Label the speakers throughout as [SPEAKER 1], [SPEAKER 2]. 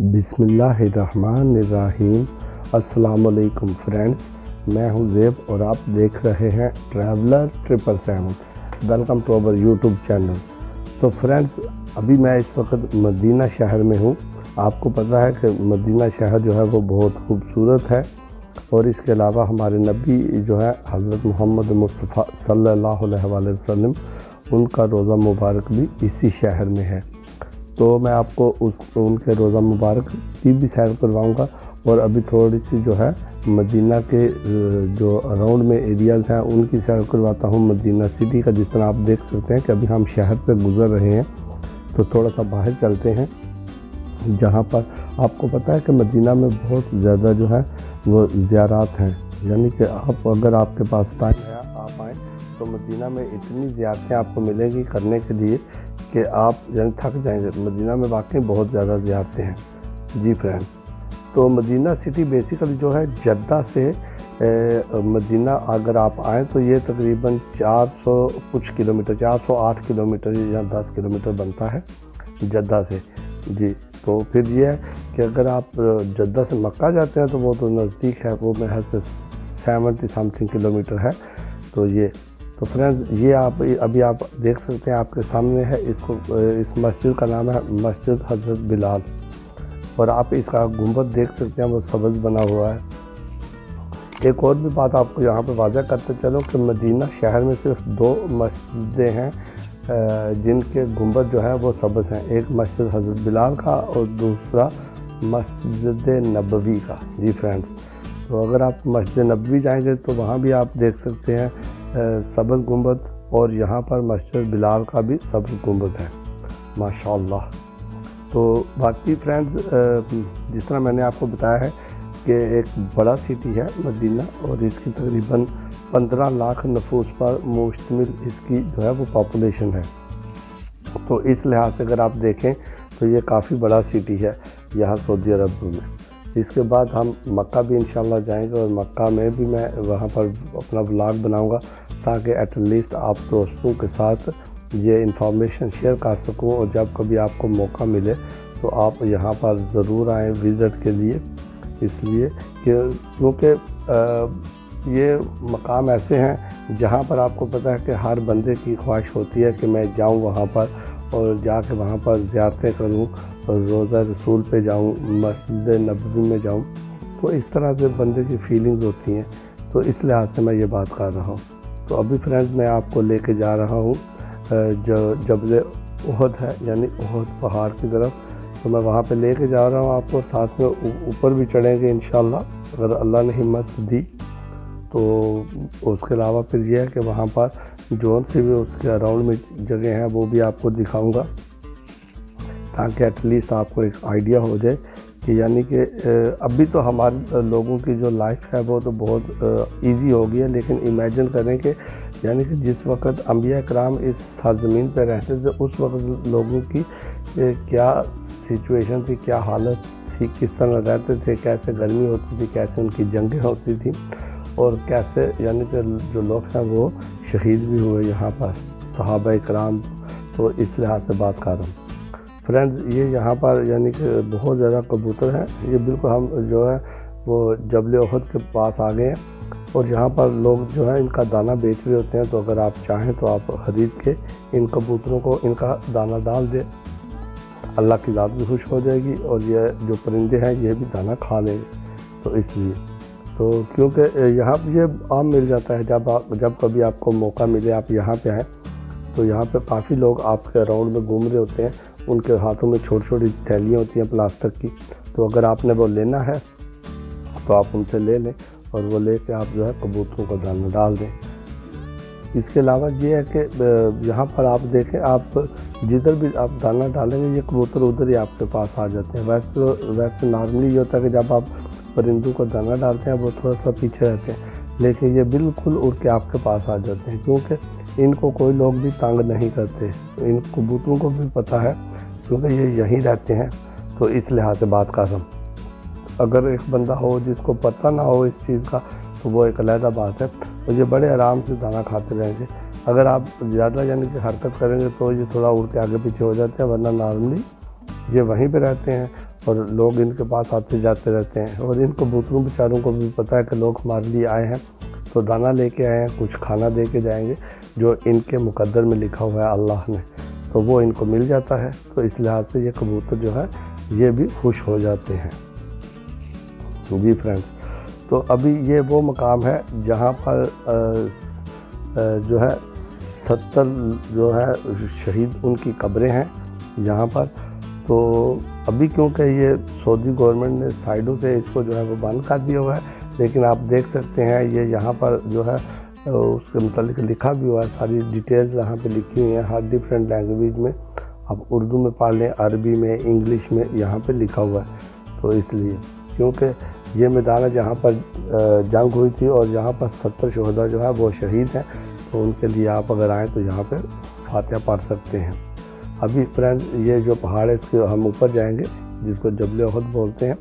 [SPEAKER 1] बिस्मिल्लाहिर्रहमानिर्रहीम। अस्सलामुअलैकुम फ्रेंड्स, मैं हूं ज़ेब और आप देख रहे हैं traveller 777। Welcome to our YouTube channel. तो फ्रेंड्स, अभी मैं इस वक्त मदीना शहर में हूं। आपको पता है कि मदीना शहर जो है वो बहुत खूबसूरत है और इसके अलावा हमारे नबी जो है हज़रत मोहम्मद मुस्तफ़ा सल्लल्लाहु अलैहि वसल्लम, उनका रोज़ा मुबारक भी इसी शहर में है। तो मैं आपको उनके रोज़ा मुबारक की भी सैर करवाऊंगा और अभी थोड़ी सी जो है मदीना के जो अराउंड में एरियाज़ हैं उनकी सैर करवाता हूं, मदीना सिटी का। जिस तरह आप देख सकते हैं कि अभी हम शहर से गुज़र रहे हैं, तो थोड़ा सा बाहर चलते हैं, जहां पर आपको पता है कि मदीना में बहुत ज़्यादा जो है वो ज़ियारात हैं। यानी कि अगर आपके पास टाइम है, आप आएँ तो मदीना में इतनी ज़ियारतें आपको मिलेगी करने के लिए कि आप यानी थक जाएंगे। मदीना में वाकई बहुत ज़्यादा ज़ियारतें हैं जी फ्रेंड्स। तो मदीना सिटी बेसिकली जो है जद्दा से मदीना अगर आप आएँ तो ये तकरीबन 400 कुछ किलोमीटर, 408 किलोमीटर या 10 किलोमीटर बनता है जद्दा से जी। तो फिर ये है कि अगर आप जद्दा से मक्का जाते हैं तो वो तो नज़दीक है, वो मेरे ख्याल से 70 समथिंग किलोमीटर है। तो फ्रेंड्स, ये आप अभी आप देख सकते हैं, आपके सामने है। इस मस्जिद का नाम है मस्जिद हज़रत बिलाल और आप इसका गुंबद देख सकते हैं, वो सब्ज़ बना हुआ है। एक और भी बात आपको यहाँ पर वाज़ह करते चलो कि मदीना शहर में सिर्फ 2 मस्जिदें हैं जिनके गुंबद जो है वो सब्ज़ हैं। एक मस्जिद हज़रत बिलाल का और दूसरा मस्जिद नबवी का जी फ्रेंड्स। तो अगर आप मस्जिद नबवी जाएंगे तो वहाँ भी आप देख सकते हैं सब्ज़ गुंबद, और यहाँ पर मस्जिद बिलाल का भी सब्ज़ गुंबद है माशाअल्लाह। तो बाकी फ्रेंड्स, जिस तरह मैंने आपको बताया है कि एक बड़ा सिटी है मदीना और इसकी तकरीबन 15 लाख नफूस पर मुश्तमिल इसकी जो है वो पॉपुलेशन है। तो इस लिहाज से अगर आप देखें तो ये काफ़ी बड़ा सिटी है यहाँ सऊदी अरब में। इसके बाद हम मक्का भी इंशाल्लाह जाएंगे और मक्का में भी मैं वहाँ पर अपना व्लॉग बनाऊंगा ताकि एटलीस्ट आप दोस्तों के साथ ये इन्फॉर्मेशन शेयर कर सकूं, और जब कभी आपको मौका मिले तो आप यहाँ पर ज़रूर आएँ विज़िट के लिए। इसलिए क्योंकि ये मकाम ऐसे हैं जहाँ पर आपको पता है कि हर बंदे की ख्वाहिश होती है कि मैं जाऊँ वहाँ पर और जाके वहाँ पर ज़ियारतें करूँ और रोज़ा रसूल पे जाऊँ, मस्जिद नबवी में जाऊँ। तो इस तरह से बंदे की फीलिंग्स होती हैं। तो इस लिहाज से मैं ये बात कर रहा हूँ। तो अभी फ्रेंड्स, मैं आपको लेके जा रहा हूँ जो जबल उहद है, यानी उहद पहाड़ की तरफ। तो मैं वहाँ पे लेके जा रहा हूँ आपको, साथ में ऊपर भी चढ़ेंगे इंशाल्लाह अगर अल्लाह ने हिम्मत दी तो। उसके अलावा फिर यह है कि वहाँ पर जौन सी भी उसके अराउंड में जगह हैं वो भी आपको दिखाऊंगा ताकि एटलीस्ट आपको एक आइडिया हो जाए कि यानी कि अभी तो हमारे लोगों की जो लाइफ है वो तो बहुत इजी हो गई है, लेकिन इमेजिन करें कि यानी कि जिस वक्त अंबिया कराम इस सरज़मीन पर रहते थे उस वक्त लोगों की क्या सिचुएशन थी, क्या हालत थी, किस तरह रहते थे, कैसे गर्मी होती थी, कैसे उनकी जंगें होती थी और कैसे यानी कि जो लोग हैं वो शहीद भी हुए यहाँ पर, सहाबा कराम। तो इस लिहाज से बात कर रहा हूँ फ्रेंड्स। ये यहाँ पर यानी कि बहुत ज़्यादा कबूतर हैं। ये बिल्कुल हम जो है वो जबल उहद के पास आ गए हैं और यहाँ पर लोग जो है इनका दाना बेच रहे होते हैं। तो अगर आप चाहें तो आप ख़रीद के इन कबूतरों को इनका दाना डाल दें, अल्लाह की ज़ात भी खुश हो जाएगी और ये जो परिंदे हैं ये भी दाना खा लेंगे। तो इसलिए तो क्योंकि यहाँ पर ये आम मिल जाता है, जब कभी आपको मौका मिले आप यहाँ पे आएँ तो यहाँ पे काफ़ी लोग आपके अराउंड में घूम रहे होते हैं। उनके हाथों में छोटी छोटी थैलियाँ होती हैं प्लास्टिक की। तो अगर आपने वो लेना है तो आप उनसे ले लें और वो लेके आप जो है कबूतरों को दाना डाल दें। इसके अलावा ये है कि यहाँ पर आप देखें, आप जिधर भी आप दाना डालेंगे ये कबूतर उधर ही आपके पास आ जाते हैं। वैसे नॉर्मली ये होता है कि जब आप परिंदों को दाना डालते हैं वो थोड़ा सा पीछे रहते हैं, लेकिन ये बिल्कुल उड़ के आपके पास आ जाते हैं क्योंकि इनको कोई लोग भी तंग नहीं करते। इन कबूतरों को भी पता है क्योंकि ये यहीं रहते हैं। तो इस लिहाज से बात कर रहा हूँ। अगर एक बंदा हो जिसको पता ना हो इस चीज़ का तो वो एक अलग बात है। तो ये बड़े आराम से दाना खाते रहेंगे। अगर आप ज़्यादा यानी कि हरकत करेंगे तो ये थोड़ा उड़ के आगे पीछे हो जाते हैं, वरना नॉर्मली ये वहीं पे रहते हैं और लोग इनके पास आते जाते रहते हैं। और इन कबूतरों बेचारों को भी पता है कि लोग हमारे लिए आए हैं, तो दाना लेके आए हैं, कुछ खाना दे के जाएंगे जो इनके मुकद्दर में लिखा हुआ है अल्लाह ने, तो वो इनको मिल जाता है। तो इस लिहाज से ये कबूतर जो है ये भी खुश हो जाते हैं। जी फ्रेंड्स, तो अभी ये वो मकाम है जहाँ पर जो है 70 जो है शहीद उनकी कब्रें हैं यहाँ पर। तो अभी क्योंकि ये सऊदी गवर्नमेंट ने साइडों से इसको जो है वो बंद कर दिया हुआ है, लेकिन आप देख सकते हैं ये यहाँ पर जो है उसके मुतालिक लिखा भी हुआ है, सारी डिटेल्स यहाँ पे लिखी हुई हैं हर डिफरेंट लैंग्वेज में। आप उर्दू में पढ़ लें, अरबी में, इंग्लिश में, यहाँ पे लिखा हुआ है। तो इसलिए क्योंकि ये मैदान है जहाँ पर जंग हुई थी और यहाँ पर 70 शहदा जो है वो शहीद हैं, तो उनके लिए आप अगर आएँ तो यहाँ पर फातिहा पढ़ सकते हैं। अभी फ्रेंड्स ये जो पहाड़ है इसके हम ऊपर जाएंगे, जिसको जबल उहद बोलते हैं,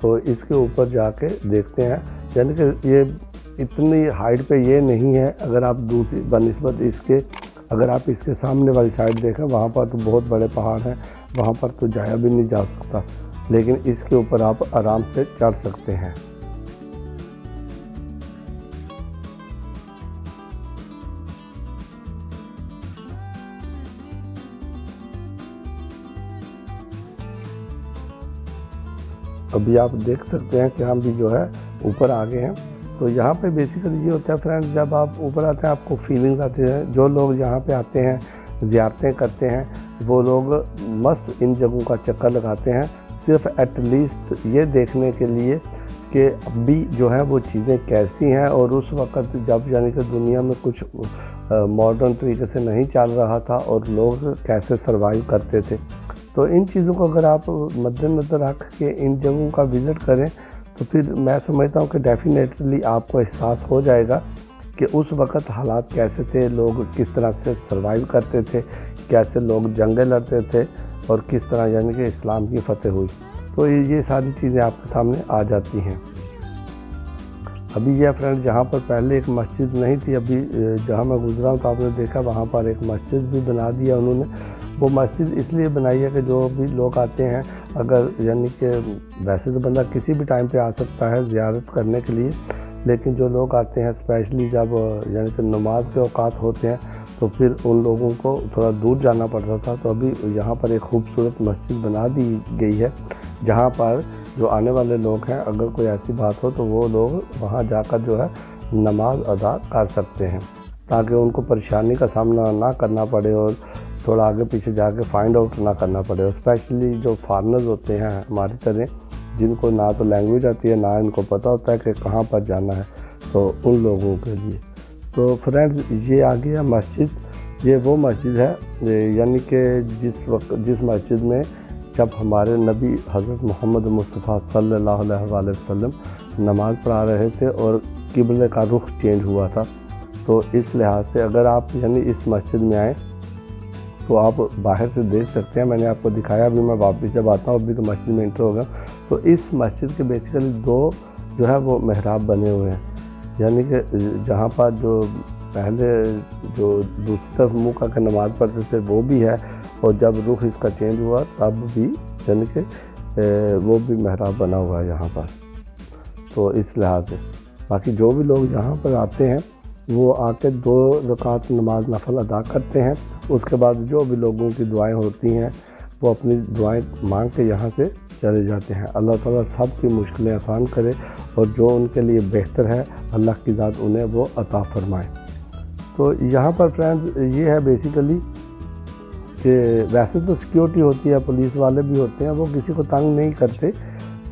[SPEAKER 1] तो इसके ऊपर जाके देखते हैं। यानी कि ये इतनी हाइट पे ये नहीं है, अगर आप दूसरी बनिस्बत इसके अगर आप इसके सामने वाली साइड देखें वहाँ पर तो बहुत बड़े पहाड़ हैं, वहाँ पर तो जाया भी नहीं जा सकता, लेकिन इसके ऊपर आप आराम से चढ़ सकते हैं। अभी आप देख सकते हैं कि हम भी जो है ऊपर आ गए हैं। तो यहाँ पे बेसिकली ये होता है फ्रेंड्स, जब आप ऊपर आते हैं आपको फीलिंग्स आती है। जो लोग यहाँ पे आते हैं, ज़ियारतें करते हैं, वो लोग मस्त इन जगहों का चक्कर लगाते हैं, सिर्फ एटलीस्ट ये देखने के लिए कि अभी जो है वो चीज़ें कैसी हैं। और उस वक़्त जब यानी कि दुनिया में कुछ मॉडर्न तरीके से नहीं चल रहा था और लोग कैसे सर्वाइव करते थे, तो इन चीज़ों को अगर आप मद्देनज़र रख के इन जगहों का विज़िट करें तो फिर मैं समझता हूँ कि डेफिनेटली आपको एहसास हो जाएगा कि उस वक़्त हालात कैसे थे, लोग किस तरह से सर्वाइव करते थे, कैसे लोग जंगें लड़ते थे और किस तरह यानी कि इस्लाम की फतेह हुई। तो ये सारी चीज़ें आपके सामने आ जाती हैं। अभी यह फ्रेंड जहाँ पर पहले एक मस्जिद नहीं थी, अभी जहाँ मैं गुजरा हूँ तो आपने देखा वहाँ पर एक मस्जिद भी बना दिया उन्होंने। वो मस्जिद इसलिए बनाई है कि जो भी लोग आते हैं, अगर यानी कि वैसे तो बंदा किसी भी टाइम पे आ सकता है ज़ियारत करने के लिए, लेकिन जो लोग आते हैं स्पेशली जब यानी कि नमाज के औकात होते हैं तो फिर उन लोगों को थोड़ा दूर जाना पड़ता था। तो अभी यहाँ पर एक खूबसूरत मस्जिद बना दी गई है, जहाँ पर जो आने वाले लोग हैं अगर कोई ऐसी बात हो तो वो लोग वहाँ जाकर जो है नमाज अदा कर सकते हैं, ताकि उनको परेशानी का सामना ना करना पड़े और थोड़ा आगे पीछे जाके फाइंड आउट ना करना पड़े। और स्पेशली जो फॉरेनर्स होते हैं हमारी तरह, जिनको ना तो लैंग्वेज आती है ना इनको पता होता है कि कहाँ पर जाना है, तो उन लोगों के लिए। तो फ्रेंड्स ये आ गया मस्जिद, ये वो मस्जिद है यानी कि जिस मस्जिद में जब हमारे नबी हज़रत मोहम्मद मुस्तफ़ा सल्लल्लाहु अलैहि वसल्लम नमाज़ पढ़ा रहे थे और किबले का रुख चेंज हुआ था। तो इस लिहाज से अगर आप यानी इस मस्जिद में आएँ तो आप बाहर से देख सकते हैं, मैंने आपको दिखाया। अभी मैं वापस जब आता हूँ, अभी तो मस्जिद में इंटर हो गया। तो इस मस्जिद के बेसिकली 2 जो है वो मेहराब बने हुए हैं, यानी कि जहाँ पर जो पहले जो दूसरी तरफ मुँह करके नमाज़ पढ़ते थे वो भी है, और जब रुख इसका चेंज हुआ तब भी यानी कि वो भी मेहराब बना हुआ है यहाँ पर। तो इस लिहाज से बाकी जो भी लोग यहाँ पर आते हैं वो आके 2 रकात नमाज नफल अदा करते हैं। उसके बाद जो भी लोगों की दुआएं होती हैं वो अपनी दुआएं मांग के यहाँ से चले जाते हैं। अल्लाह ताला सब की मुश्किलें आसान करे और जो उनके लिए बेहतर है अल्लाह की ज़ात उन्हें वो अता फरमाए। तो यहाँ पर फ्रेंड्स ये है बेसिकली कि वैसे तो सिक्योरिटी होती है, पुलिस वाले भी होते हैं, वो किसी को तंग नहीं करते,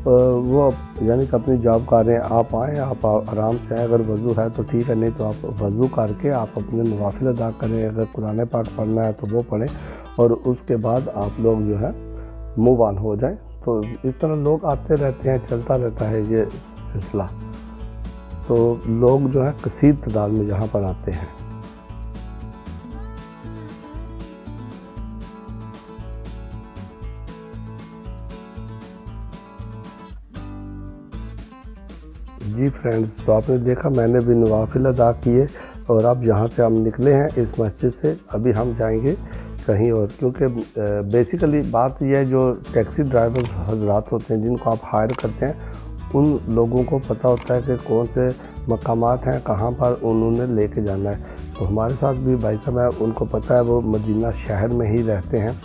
[SPEAKER 1] वो यानी कि अपनी जॉब कर रहे हैं। आप आएँ, आप आराम से आएँ, अगर वज़ू है तो ठीक है, नहीं तो आप वज़ू करके आप अपने नवाफिल अदा करें। अगर कुरान पाक पढ़ना है तो वो पढ़ें और उसके बाद आप लोग जो है मूव ऑन हो जाएं। तो इस तरह लोग आते रहते हैं, चलता रहता है ये सिलसिला। तो लोग जो है कसीर तादाद में यहाँ पर आते हैं। जी फ्रेंड्स, तो आपने देखा मैंने भी नवाफिल अदा किए और अब यहाँ से हम निकले हैं इस मस्जिद से। अभी हम जाएंगे कहीं और, क्योंकि बेसिकली बात यह है, जो टैक्सी ड्राइवर्स हजरात होते हैं जिनको आप हायर करते हैं, उन लोगों को पता होता है कि कौन से मकामात हैं, कहाँ पर उन्होंने लेके जाना है। तो हमारे साथ भी भाई साहब है, उनको पता है, वो मदीना शहर में ही रहते हैं,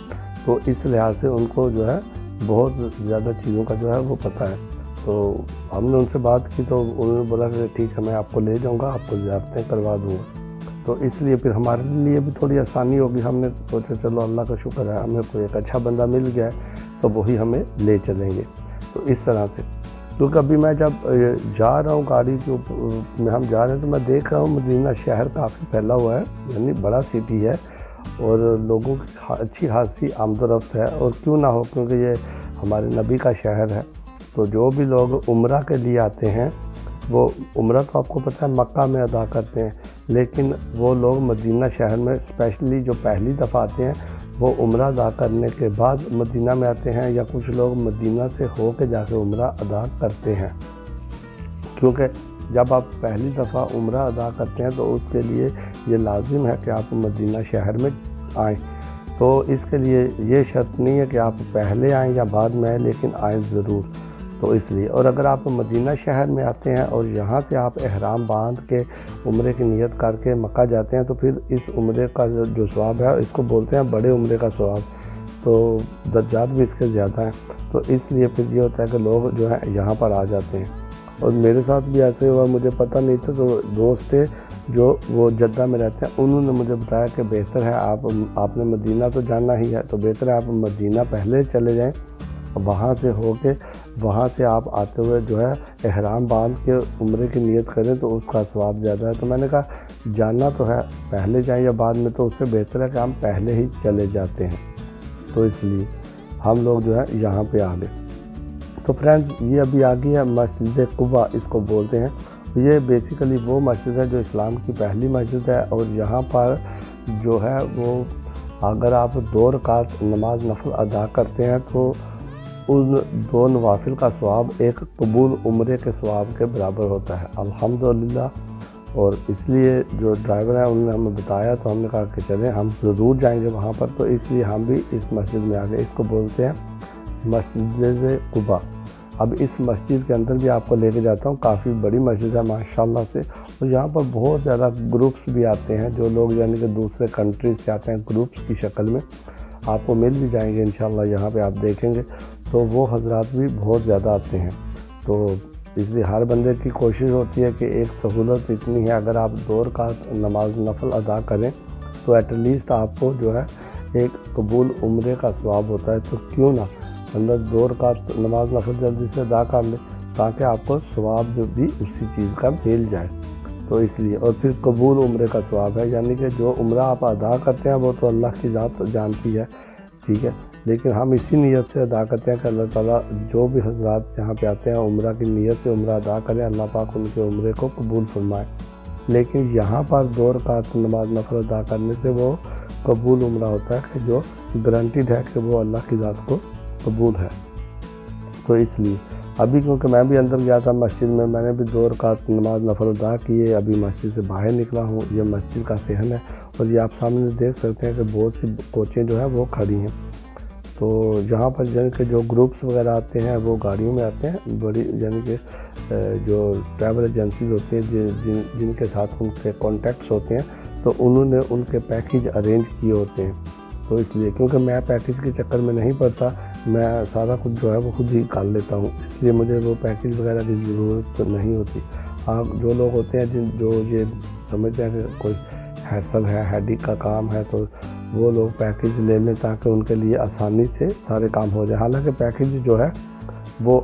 [SPEAKER 1] तो इस लिहाज से उनको जो है बहुत ज़्यादा चीज़ों का जो है वो पता है। तो हमने उनसे बात की तो उन्होंने बोला कि ठीक है, मैं आपको ले जाऊंगा, आपको ज़ियारतें करवा दूँगा। तो इसलिए फिर हमारे लिए भी थोड़ी आसानी होगी। हमने सोचा चलो अल्लाह का शुक्र है, हमें कोई एक अच्छा बंदा मिल गया है, तो वही हमें ले चलेंगे। तो इस तरह से, क्योंकि अभी मैं जब जा रहा हूँ गाड़ी के ऊपर में हम जा रहे हैं, तो मैं देख रहा हूँ मदीना शहर काफ़ी फैला हुआ है, यानी बड़ा सिटी है और लोगों की अच्छी खासी आमदोरफ्त है। और क्यों ना हो, क्योंकि ये हमारे नबी का शहर है। तो जो भी लोग उम्रा के लिए आते हैं, वो उम्रा तो आपको पता है मक्का में अदा करते हैं, लेकिन वो लोग मदीना शहर में स्पेशली जो पहली दफ़ा आते हैं, वो उम्रा अदा करने के बाद मदीना में आते हैं, या कुछ लोग मदीना से हो के जाके उम्रा अदा करते हैं। क्योंकि जब आप पहली दफ़ा उम्रा अदा करते हैं तो उसके लिए ये लाजिम है कि आप मदीना शहर में आएँ। तो इसके लिए ये शर्त नहीं है कि आप पहले आएँ या बाद में आएँ, लेकिन आएँ ज़रूर। तो इसलिए, और अगर आप मदीना शहर में आते हैं और यहाँ से आप एहराम बांध के उम्रे की नियत करके मक्का जाते हैं, तो फिर इस उम्रे का जो सवाब है, इसको बोलते हैं बड़े उम्रे का सवाब। तो दर्जात भी इसके ज़्यादा हैं। तो इसलिए फिर ये होता है कि लोग जो है यहाँ पर आ जाते हैं। और मेरे साथ भी ऐसे हुआ, मुझे पता नहीं था, तो दोस्त थे जो वो जद्दा में रहते हैं, उन्होंने मुझे बताया कि बेहतर है आपने मदीना तो जाना ही है, तो बेहतर है आप मदीना पहले चले जाएँ, वहाँ से होके वहाँ से आप आते हुए जो है एहराम बांध के उम्रे की नियत करें, तो उसका सवाब ज़्यादा है। तो मैंने कहा जाना तो है, पहले जाएं या बाद में, तो उससे बेहतर है कि हम पहले ही चले जाते हैं। तो इसलिए हम लोग जो है यहाँ पे आ गए। तो फ्रेंड्स, ये अभी आ गई है मस्जिद कुबा, इसको बोलते हैं। ये बेसिकली वो मस्जिद है जो इस्लाम की पहली मस्जिद है। और यहाँ पर जो है वो, अगर आप 2 रकात नमाज नफल अदा करते हैं, तो उन 2 नवाफिल का सवाब एक कबूल उम्रे के सवाब के बराबर होता है। अल्हम्दुलिल्लाह। और इसलिए जो ड्राइवर है उन्होंने हमें बताया, तो हमने कहा कि चलें, हम ज़रूर जाएंगे वहाँ पर। तो इसलिए हम भी इस मस्जिद में आ गए। इसको बोलते हैं मस्जिद कुबा। अब इस मस्जिद के अंदर भी आपको लेके जाता हूँ। काफ़ी बड़ी मस्जिद है माशाल्लाह से। और यहाँ पर बहुत ज़्यादा ग्रुप्स भी आते हैं, जो लोग यानी कि दूसरे कंट्रीज से आते हैं, ग्रुप्स की शक्ल में आपको मिल भी जाएंगे इंशाल्लाह। यहाँ पे आप देखेंगे तो वो हजरात भी बहुत ज़्यादा आते हैं। तो इसलिए हर बंदे की कोशिश होती है कि एक सहूलत इतनी है, अगर आप 2 रकात नमाज नफल अदा करें, तो एटलीस्ट आपको जो है एक कबूल उम्रे का सवाब होता है। तो क्यों ना मतलब 2 रकात नमाज नफल जल्दी से अदा कर लें, ताकि आपको सवाब भी उसी चीज़ का मिल जाए। तो इसलिए, और फिर कबूल उम्रे का सवाब है, यानी कि जो उम्रा आप अदा करते हैं वो तो अल्लाह की ज़ात जानती है, ठीक है, लेकिन हम इसी नीयत से अदा करते हैं कि अल्लाह ताला जो भी हजरात यहाँ पे आते हैं उम्रा की नीयत से उम्रा अदा करें, अल्लाह पाक उनके उम्रे को कबूल फरमाए। लेकिन यहाँ पर 2 रकात नमाज नफल अदा करने से वो कबूल उम्रा होता है कि जो गारंटीड है कि वो अल्लाह की ज़ात को कबूल है। तो इसलिए अभी, क्योंकि मैं भी अंदर गया था मस्जिद में, मैंने भी 2 रकात नमाज नफल अदा किए, अभी मस्जिद से बाहर निकला हूँ। ये मस्जिद का सहन है, और ये आप सामने देख सकते हैं कि बहुत सी कोचें जो है वो खड़ी हैं। तो यहाँ पर यानी कि जो ग्रुप्स वगैरह आते हैं वो गाड़ियों में आते हैं, बड़ी यानी कि जो ट्रैवल एजेंसीज होती हैं जिनके साथ उनके कॉन्टैक्ट्स होते हैं, तो उन्होंने उनके पैकेज अरेंज किए होते हैं। तो इसलिए, क्योंकि मैं पैकेज के चक्कर में नहीं पड़ता, मैं सारा कुछ जो है वो खुद ही कर लेता हूँ, इसलिए मुझे वो पैकेज वगैरह की ज़रूरत तो नहीं होती। हाँ, जो लोग होते हैं जो ये समझते हैं कि कोई हैसल है, हेडिक का काम है, तो वो लोग पैकेज ले लें ताकि उनके लिए आसानी से सारे काम हो जाए। हालांकि पैकेज जो है वो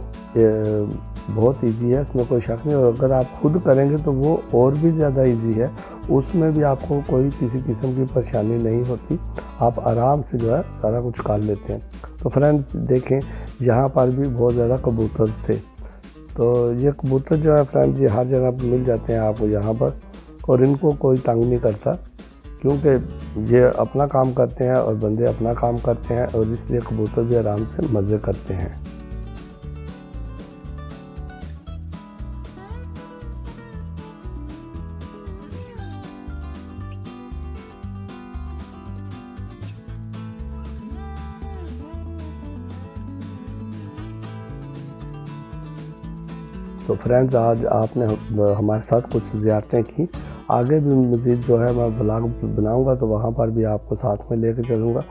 [SPEAKER 1] बहुत इजी है, इसमें कोई शक नहीं। और अगर आप खुद करेंगे तो वो और भी ज़्यादा इजी है, उसमें भी आपको कोई किसी किस्म की परेशानी नहीं होती, आप आराम से जो है सारा कुछ कर लेते हैं। तो फ्रेंड्स देखें, यहाँ पर भी बहुत ज़्यादा कबूतर थे। तो ये कबूतर जो है फ्रेंड्स, ये हर जगह पर मिल जाते हैं आपको यहाँ पर, और इनको कोई तंग नहीं करता, क्योंकि ये अपना काम करते हैं और बंदे अपना काम करते हैं, और इसलिए कबूतर भी आराम से मज़े करते हैं। तो फ्रेंड्स आज आपने हमारे साथ कुछ ज़ियारतें की, आगे भी मज़ीद जो है मैं ब्लॉग बनाऊंगा तो वहाँ पर भी आपको साथ में लेकर चलूँगा।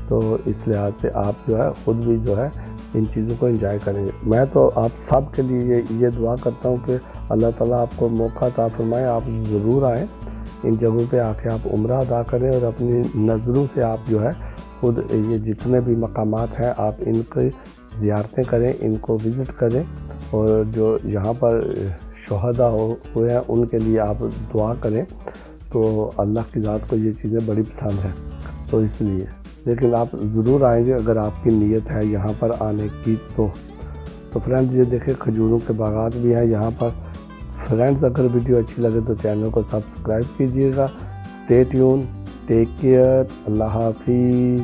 [SPEAKER 1] तो इस लिहाज से आप जो है ख़ुद भी जो है इन चीज़ों को एंजॉय करेंगे। मैं तो आप सब के लिए ये दुआ करता हूँ कि अल्लाह ताला आपको मौका अता फरमाए, आप ज़रूर आएँ इन जगहों पे आके आप उम्रा अदा करें और अपनी नज़रों से आप जो है खुद ये जितने भी मकामात हैं आप इनकी ज़ियारतें करें, इनको विज़िट करें और जो यहाँ पर शुहदा हुए हैं उनके लिए आप दुआ करें। तो अल्लाह की ज़ात को ये चीज़ें बड़ी पसंद हैं, तो इसलिए लेकिन आप ज़रूर आएंगे अगर आपकी नीयत है यहाँ पर आने की। तो फ्रेंड्स ये देखें खजूरों के बागात भी हैं यहाँ पर। फ्रेंड्स अगर वीडियो अच्छी लगे तो चैनल को सब्सक्राइब कीजिएगा। स्टे ट्यून, टेक केयर, अल्लाह हाफिज़।